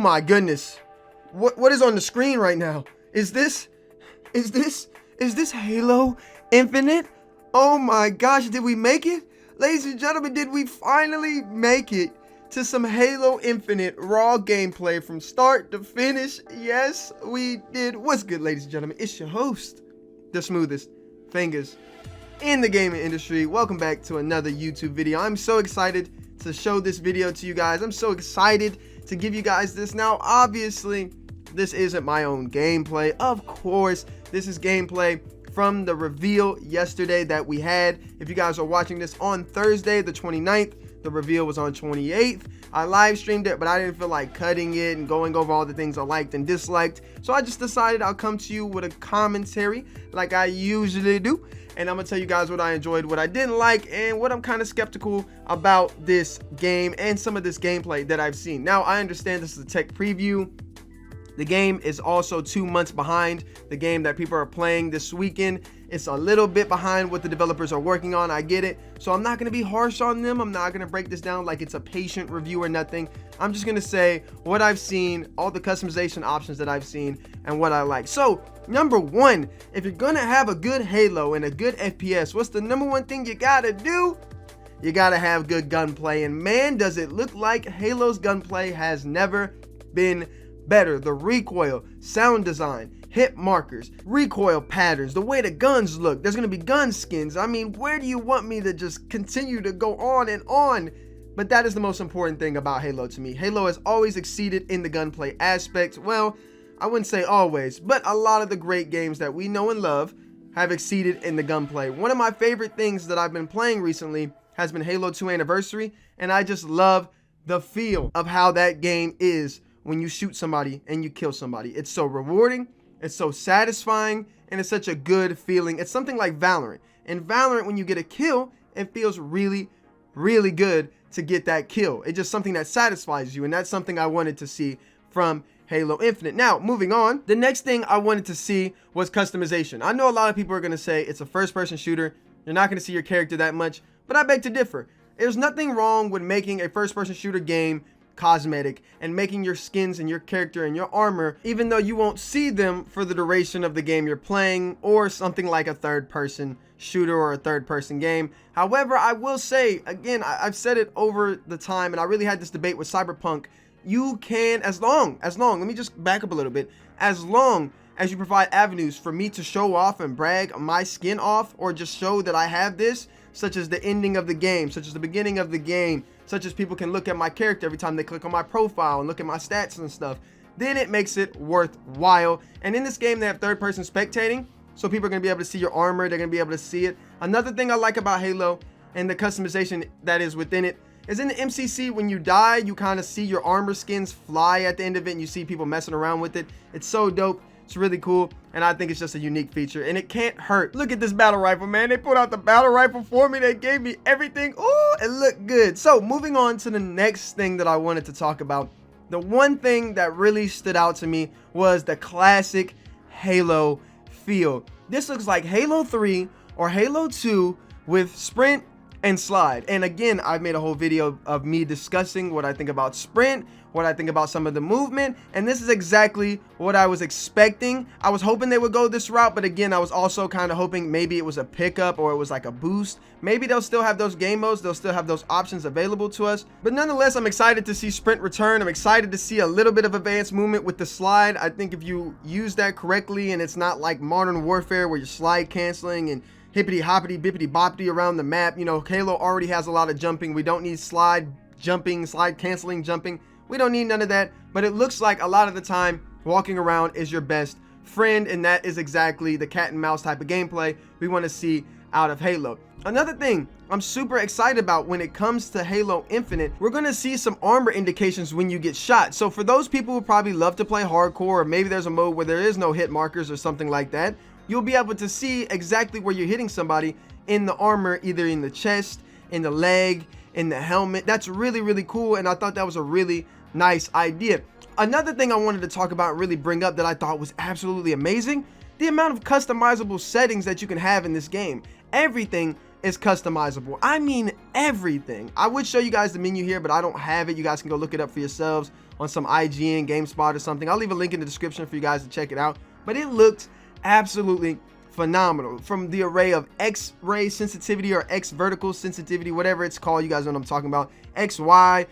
my goodness. What is on the screen right now? Is this Halo Infinite? Oh my gosh, did we make it? Ladies and gentlemen, did we finally make it to some Halo Infinite raw gameplay from start to finish? Yes, we did. What's good, ladies and gentlemen? It's your host, the smoothest fingers in the gaming industry. Welcome back to another YouTube video. I'm so excited to show this video to you guys. I'm so excited to give you guys this. Now, obviously, this isn't my own gameplay. Of course, this is gameplay from the reveal yesterday that we had. If you guys are watching this on Thursday, the 29th, the reveal was on 28th. I live streamed it, but I didn't feel like cutting it and going over all the things I liked and disliked. So I just decided I'll come to you with a commentary like I usually do. And I'm gonna tell you guys what I enjoyed, what I didn't like, and what I'm kind of skeptical about this game and some of this gameplay that I've seen. Now, I understand this is a tech preview. The game is also 2 months behind the game that people are playing this weekend. It's a little bit behind what the developers are working on. I get it. So I'm not going to be harsh on them. I'm not going to break this down like it's a patient review or nothing. I'm just going to say what I've seen, all the customization options that I've seen, and what I like. So, number one, if you're going to have a good Halo and a good FPS, what's the number one thing you got to do? You got to have good gunplay. And man, does it look like Halo's gunplay has never been better. The recoil, sound design, hit markers, recoil patterns, the way the guns look. There's going to be gun skins. I mean, where do you want me to just continue to go on and on? But that is the most important thing about Halo to me. Halo has always exceeded in the gunplay aspect. Well, I wouldn't say always, but a lot of the great games that we know and love have exceeded in the gunplay. One of my favorite things that I've been playing recently has been Halo 2 Anniversary, and I just love the feel of how that game is when you shoot somebody and you kill somebody. It's so rewarding, it's so satisfying, and it's such a good feeling. It's something like Valorant. In Valorant, when you get a kill, it feels really, really good to get that kill. It's just something that satisfies you, and that's something I wanted to see from Halo Infinite. Now, moving on, the next thing I wanted to see was customization. I know a lot of people are going to say it's a first-person shooter. You're not going to see your character that much, but I beg to differ. There's nothing wrong with making a first-person shooter game cosmetic and making your skins and your character and your armor, even though you won't see them for the duration of the game you're playing, or something like a third-person shooter or a third-person game. However, I will say, again, I've said it over the time, and I really had this debate with Cyberpunk. You can, as long, let me just back up a little bit, as long as you provide avenues for me to show off and brag my skin off, or just show that I have this, such as the ending of the game, such as the beginning of the game, such as people can look at my character every time they click on my profile and look at my stats and stuff, then it makes it worthwhile. And in this game, they have third-person spectating, so people are going to be able to see your armor. They're going to be able to see it. Another thing I like about Halo and the customization that is within it is in the MCC, when you die, you kind of see your armor skins fly at the end of it, and you see people messing around with it. It's so dope. It's really cool, and I think it's just a unique feature, and it can't hurt. Look at this battle rifle, man. They put out the battle rifle for me. They gave me everything. Ooh, it looked good. So, moving on to the next thing that I wanted to talk about. The one thing that really stood out to me was the classic Halo feel. This looks like Halo 3 or Halo 2 with sprint and slide. And again, I've made a whole video of me discussing what I think about sprint, what I think about some of the movement, and this is exactly what I was expecting. I was hoping they would go this route, but again, I was also kind of hoping maybe it was a pickup or it was like a boost. Maybe they'll still have those game modes, they'll still have those options available to us. But nonetheless, I'm excited to see sprint return. I'm excited to see a little bit of advanced movement with the slide. I think if you use that correctly, and it's not like Modern Warfare where you're slide canceling and hippity hoppity bippity boppity around the map. You know, Halo already has a lot of jumping. We don't need slide jumping, slide canceling jumping. We don't need none of that. But it looks like a lot of the time walking around is your best friend, and that is exactly the cat and mouse type of gameplay we want to see out of Halo. Another thing I'm super excited about when it comes to Halo Infinite, we're going to see some armor indications when you get shot. So for those people who probably love to play hardcore, or maybe there's a mode where there is no hit markers or something like that, you'll be able to see exactly where you're hitting somebody in the armor, either in the chest, in the leg, in the helmet. That's really, really cool, and I thought that was a really nice idea. Another thing I wanted to talk about and really bring up that I thought was absolutely amazing, the amount of customizable settings that you can have in this game. Everything is customizable. I mean everything. I would show you guys the menu here, but I don't have it. You guys can go look it up for yourselves on some IGN, GameSpot or something. I'll leave a link in the description for you guys to check it out. But it looked absolutely phenomenal. From the array of X-ray sensitivity or X vertical sensitivity, whatever it's called, you guys know what I'm talking about. X, Y,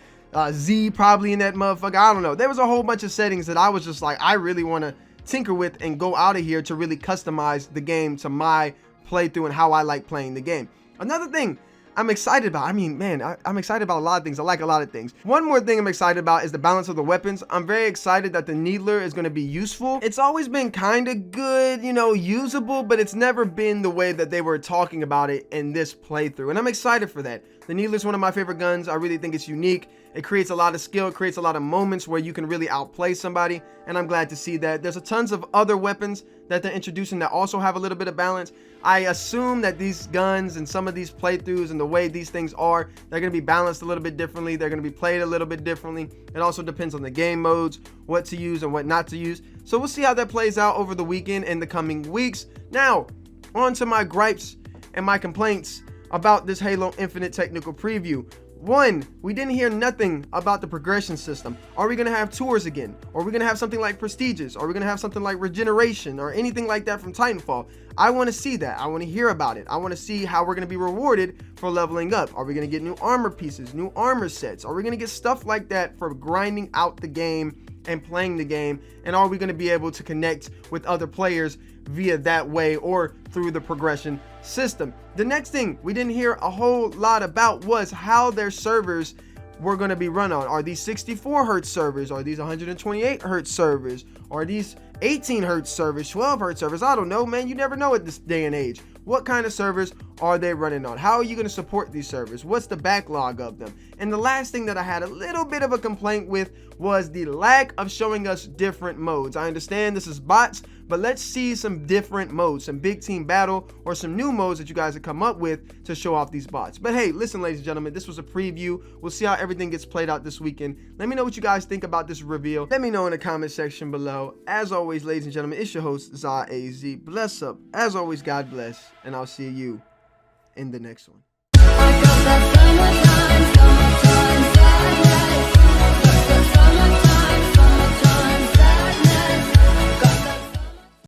Z probably in that motherfucker. I don't know. There was a whole bunch of settings that I was just like, I really want to tinker with and go out of here to really customize the game to my playthrough and how I like playing the game. Another thing I'm excited about, I mean, man, I'm excited about a lot of things. I like a lot of things. One more thing I'm excited about is the balance of the weapons. I'm very excited that the needler is going to be useful. It's always been kind of good, you know, usable, but it's never been the way that they were talking about it in this playthrough, and I'm excited for that. The needler is one of my favorite guns. I really think it's unique. It creates a lot of skill. It creates a lot of moments where you can really outplay somebody, and I'm glad to see that. There's a tons of other weapons that they're introducing that also have a little bit of balance. I assume that these guns and some of these playthroughs and the way these things are, they're going to be balanced a little bit differently. They're going to be played a little bit differently. It also depends on the game modes, what to use and what not to use. So we'll see how that plays out over the weekend and the coming weeks. Now, on to my gripes and my complaints about this Halo Infinite technical preview. One, we didn't hear nothing about the progression system. Are we going to have tours again? Are we going to have something like prestiges? Are we going to have something like regeneration or anything like that from Titanfall? I want to see that. I want to hear about it. I want to see how we're going to be rewarded for leveling up. Are we going to get new armor pieces, new armor sets? Are we going to get stuff like that for grinding out the game and playing the game? And are we going to be able to connect with other players via that way or through the progression system? The next thing we didn't hear a whole lot about was how their servers were going to be run on. Are these 64 hertz servers? Are these 128 hertz servers? Are these 18 hertz servers, 12 hertz servers? I don't know, man. You never know at this day and age. What kind of servers are they running on? How are you going to support these servers? What's the backlog of them? And the last thing that I had a little bit of a complaint with was the lack of showing us different modes. I understand this is bots, but let's see some different modes, some big team battle or some new modes that you guys have come up with to show off these bots. But hey, listen, ladies and gentlemen, this was a preview. We'll see how everything gets played out this weekend. Let me know what you guys think about this reveal. Let me know in the comment section below. As always, ladies and gentlemen, it's your host, ZAZ. Bless up. As always, God bless, and I'll see you in the next one.